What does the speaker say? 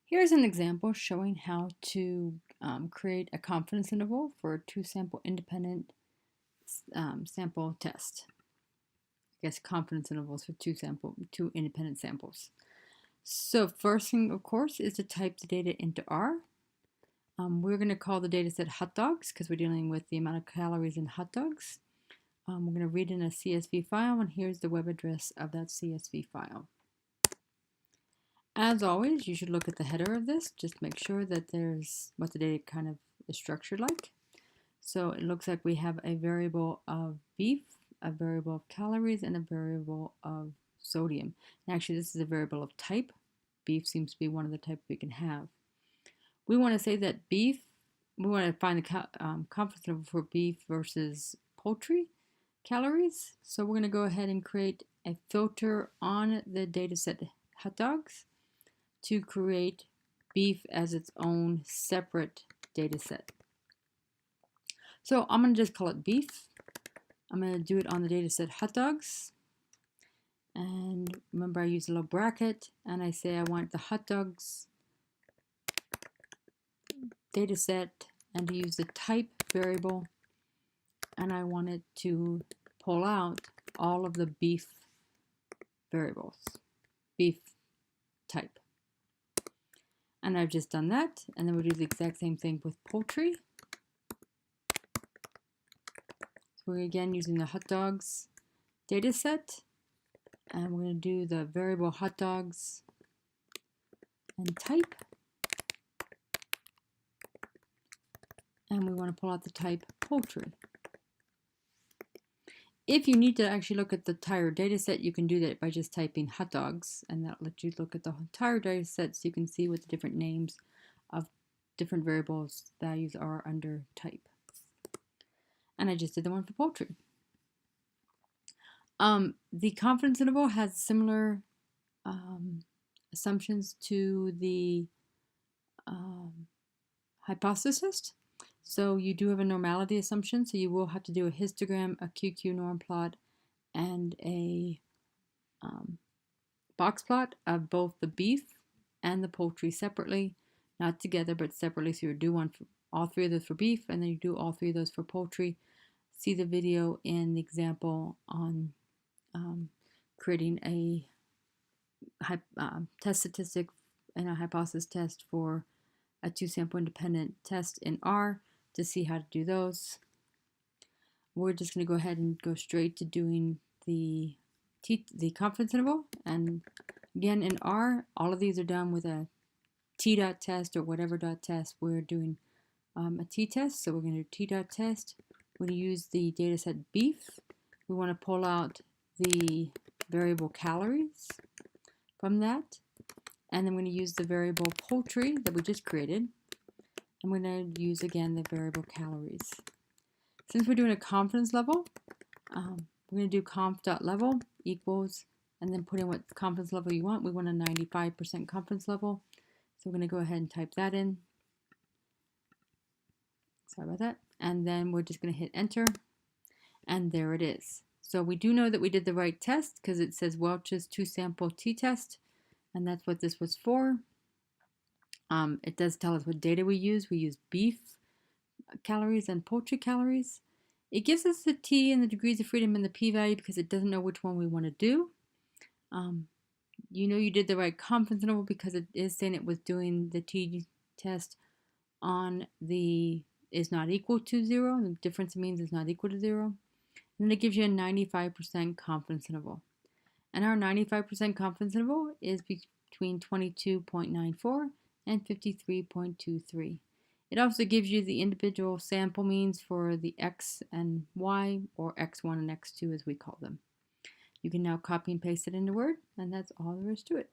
Here's an example showing how to create a confidence interval for a two-sample independent sample test. I guess confidence intervals for two independent samples. So first thing, of course, is to type the data into R. We're going to call the data set hot dogs because we're dealing with the amount of calories in hot dogs. We're going to read in a CSV file, and here's the web address of that CSV file. As always, you should look at the header of this, just make sure that there's what the data kind of is structured like. So it looks like we have a variable of beef, a variable of calories, and a variable of sodium. And actually, this is a variable of type. Beef seems to be one of the types we can have. We want to say that beef, we want to find the confidence interval for beef versus poultry calories. So we're going to go ahead and create a filter on the data set hot dogs to create beef as its own separate data set. So I'm going to just call it beef. I'm going to do it on the data set hot dogs. And remember, I use a little bracket and I say I want the hot dogs data set and to use the type variable, and I want it to pull out all of the beef variables, beef type. And I've just done that, and then we'll do the exact same thing with poultry. So we're again using the hot dogs data set, and we're going to do the variable hot dogs and type. And we want to pull out the type poultry. If you need to actually look at the entire data set, you can do that by just typing hot dogs, and that'll let you look at the entire data set so you can see what the different names of different variables values are under type. And I just did the one for poultry. The confidence interval has similar assumptions to the hypothesis test. So you do have a normality assumption, so you will have to do a histogram, a QQ norm plot, and a box plot of both the beef and the poultry separately, not together but separately. So you do one for all three of those for beef, and then you do all three of those for poultry. See the video in the example on creating a test statistic and a hypothesis test for a two-sample independent test in R to see how to do those. We're just going to go ahead and go straight to doing the confidence interval. And again, in R, all of these are done with a t.test or whatever .test. We're doing a t-test, so we're going to do t.test. We're going to use the data set beef. We want to pull out the variable calories from that. And then we're going to use the variable poultry that we just created. I'm going to use again the variable calories. Since we're doing a confidence level, we're going to do conf.level equals, and then put in what confidence level you want. We want a 95% confidence level. So we're going to go ahead and type that in. Sorry about that. And then we're just going to hit enter. And there it is. So we do know that we did the right test because it says Welch's two-sample t-test. And that's what this was for. It does tell us what data we use. We use beef calories and poultry calories. It gives us the t and the degrees of freedom and the p-value because it doesn't know which one we want to do. You know you did the right confidence interval because it is saying it was doing the t-test on the is not equal to 0. The difference means is not equal to 0. And then it gives you a 95% confidence interval. And our 95% confidence interval is between 22.94 and 53.23. It also gives you the individual sample means for the X and Y, or X1 and X2 as we call them. You can now copy and paste it into Word, and that's all there is to it.